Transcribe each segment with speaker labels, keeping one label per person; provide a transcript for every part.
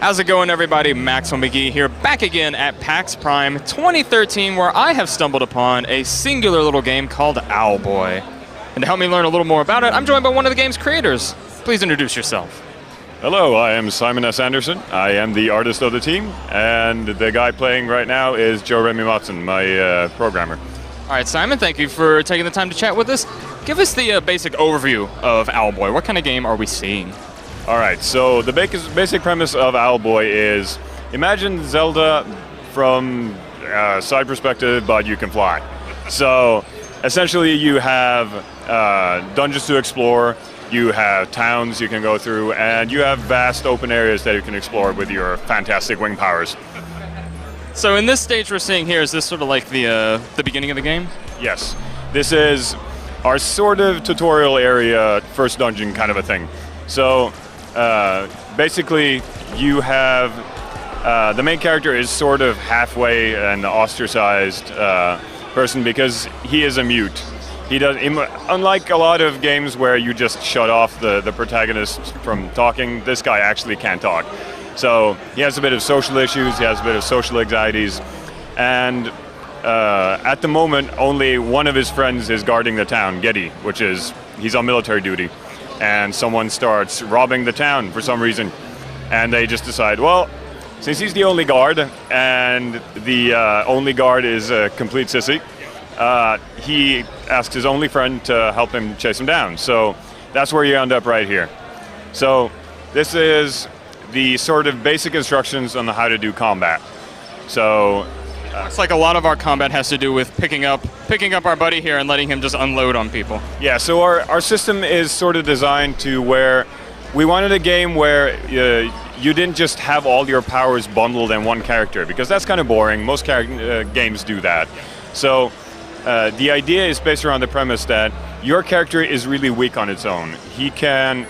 Speaker 1: How's it going, everybody? Maxwell McGee here, back again at PAX Prime 2013, where I have stumbled upon a singular little game called Owlboy. And to help me learn a little more about it, I'm joined by one of the game's creators. Please introduce yourself.
Speaker 2: Hello, I am Simon S. Anderson. I am the artist of the team, and the guy playing right now is Joe Remy Matson, my programmer.
Speaker 1: All right, Simon, thank you for taking the time to chat with us. Give us the basic overview of Owlboy. What kind of game are we seeing?
Speaker 2: All right, so the basic premise of Owlboy is, imagine Zelda from side perspective, but you can fly. So essentially you have dungeons to explore, you have towns you can go through, and you have vast open areas that you can explore with your fantastic wing powers.
Speaker 1: So in this stage we're seeing here, is this sort of like the beginning of the game?
Speaker 2: Yes, this is our sort of tutorial area, first dungeon kind of a thing. So basically you have the main character is sort of halfway an ostracized person because he is a mute. He does, unlike a lot of games where you just shut off the protagonist from talking, this guy actually can't talk. So he has a bit of social issues, he has a bit of social anxieties, and at the moment only one of his friends is guarding the town, Getty, which is, he's on military duty. And someone starts robbing the town for some reason. And they just decide, well, since he's the only guard, and the only guard is a complete sissy, he asks his only friend to help him chase him down. So that's where you end up right here. So this is the sort of basic instructions on how to do combat. So
Speaker 1: looks like a lot of our combat has to do with picking up our buddy here and letting him just unload on people.
Speaker 2: Yeah, so our system is sort of designed to where we wanted a game where you didn't just have all your powers bundled in one character, because that's kind of boring. Most games do that. So the idea is based around the premise that your character is really weak on its own. He can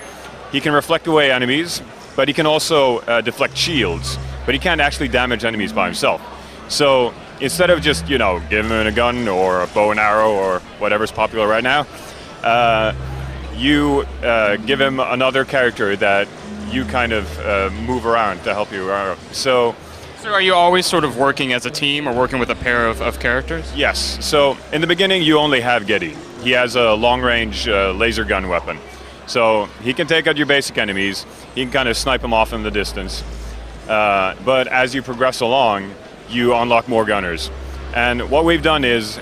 Speaker 2: reflect away enemies, but he can also deflect shields, but he can't actually damage enemies by himself. So instead of just, giving him a gun or a bow and arrow or whatever's popular right now, you give him another character that you kind of move around to help you. So
Speaker 1: are you always sort of working as a team or working with a pair of characters?
Speaker 2: Yes. So in the beginning, you only have Getty. He has a long-range laser gun weapon. So he can take out your basic enemies. He can kind of snipe them off in the distance. But as you progress along, you unlock more gunners. And what we've done is,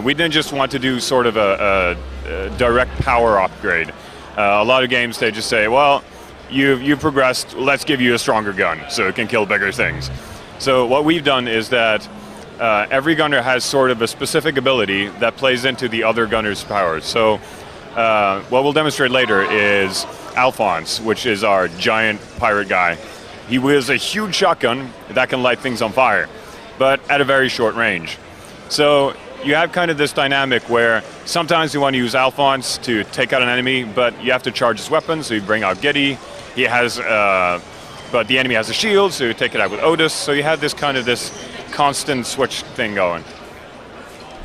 Speaker 2: we didn't just want to do sort of a direct power upgrade. A lot of games, they just say, well, you've progressed, let's give you a stronger gun so it can kill bigger things. So what we've done is that every gunner has sort of a specific ability that plays into the other gunner's powers. So what we'll demonstrate later is Alphonse, which is our giant pirate guy. He wields a huge shotgun that can light things on fire, but at a very short range. So you have kind of this dynamic where sometimes you want to use Alphonse to take out an enemy, but you have to charge his weapon, so you bring out Getty. He has, but the enemy has a shield, so you take it out with Otis. So you have this constant switch thing going.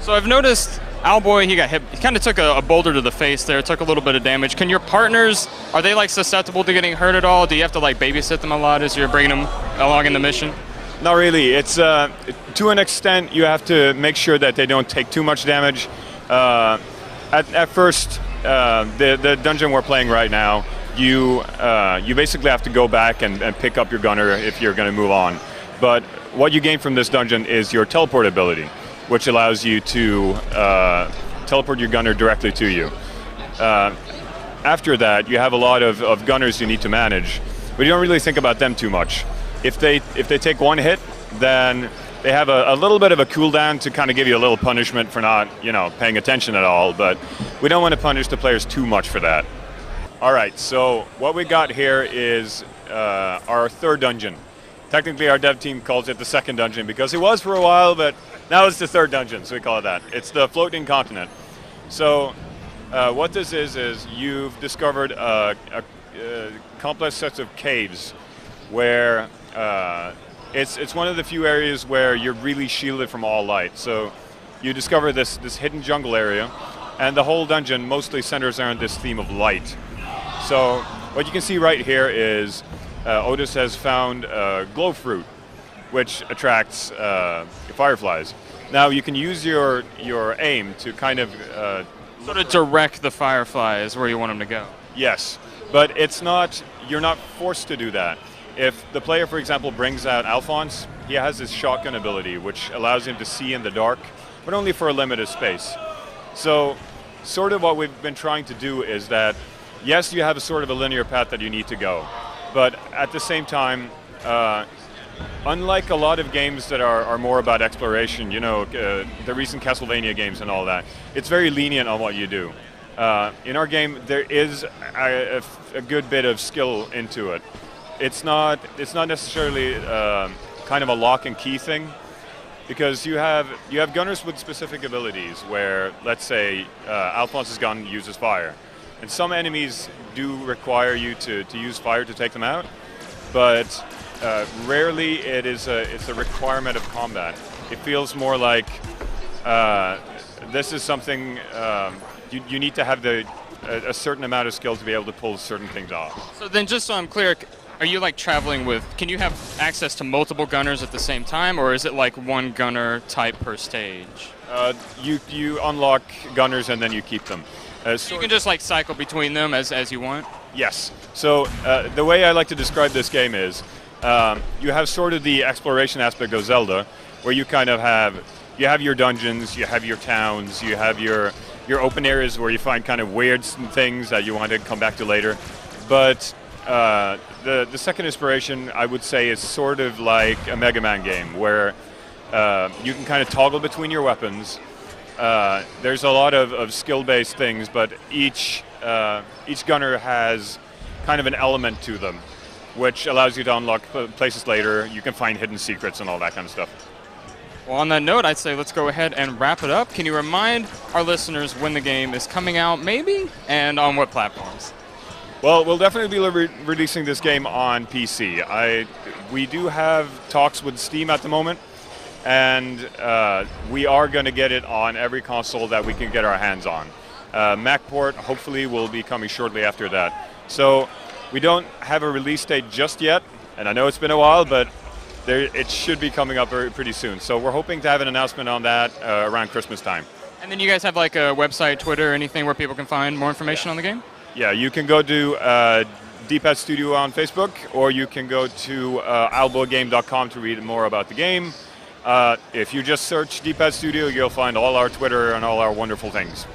Speaker 1: So I've noticed Owlboy, he got hit. He kind of took a boulder to the face there, took a little bit of damage. Can your partners, are they susceptible to getting hurt at all? Do you have to babysit them a lot as you're bringing them along in the mission?
Speaker 2: Not really. It's to an extent you have to make sure that they don't take too much damage. At first, the dungeon we're playing right now, you basically have to go back and pick up your gunner if you're going to move on. But what you gain from this dungeon is your teleport ability, which allows you to teleport your gunner directly to you. After that, you have a lot of gunners you need to manage, but you don't really think about them too much. If they take one hit, then they have a little bit of a cooldown to kind of give you a little punishment for not, paying attention at all, but we don't want to punish the players too much for that. All right, so what we got here is our third dungeon. Technically, our dev team calls it the second dungeon because it was for a while, but now it's the third dungeon, so we call it that. It's the floating continent. So what this is you've discovered a complex set of caves where it's one of the few areas where you're really shielded from all light. So you discover this hidden jungle area, and the whole dungeon mostly centers around this theme of light. So what you can see right here is Otis has found glow fruit, which attracts fireflies. Now you can use your aim to kind of
Speaker 1: Sort of direct the fireflies where you want them to go.
Speaker 2: yes, but you're not forced to do that. If the player, for example, brings out Alphonse, he has his shotgun ability, which allows him to see in the dark, but only for a limited space. So sort of what we've been trying to do is that, yes, you have a sort of a linear path that you need to go, but at the same time, unlike a lot of games that are more about exploration, the recent Castlevania games and all that, it's very lenient on what you do. In our game, there is a good bit of skill into it. It's not necessarily kind of a lock and key thing, because you have gunners with specific abilities where, let's say, Alphonse's gun uses fire, and some enemies do require you to use fire to take them out, but rarely it's a requirement of combat. It feels more like this is something you need to have a certain amount of skill to be able to pull certain things off.
Speaker 1: So then, just so I'm clear, are you like traveling with, can you have access to multiple gunners at the same time, or is it like one gunner type per stage?
Speaker 2: You unlock gunners and then you keep them.
Speaker 1: So you can just like cycle between them as you want?
Speaker 2: Yes. So the way I like to describe this game is you have sort of the exploration aspect of Zelda, where you kind of have your dungeons, you have your towns, you have your open areas where you find kind of weird things that you want to come back to later. But the second inspiration, I would say, is sort of like a Mega Man game, where you can kind of toggle between your weapons. There's a lot of skill-based things, but each gunner has kind of an element to them, which allows you to unlock places later. You can find hidden secrets and all that kind of stuff.
Speaker 1: Well, on that note, I'd say let's go ahead and wrap it up. Can you remind our listeners when the game is coming out, maybe, and on what platforms?
Speaker 2: Well, we'll definitely be releasing this game on PC. We do have talks with Steam at the moment, and we are going to get it on every console that we can get our hands on. Mac port hopefully will be coming shortly after that. So we don't have a release date just yet, and I know it's been a while, but it should be coming up pretty soon. So we're hoping to have an announcement on that around Christmas time.
Speaker 1: And then you guys have like a website, Twitter, anything where people can find more information on the game?
Speaker 2: Yeah, you can go to D-Pad Studio on Facebook, or you can go to owlboygame.com to read more about the game. If you just search D-Pad Studio, you'll find all our Twitter and all our wonderful things.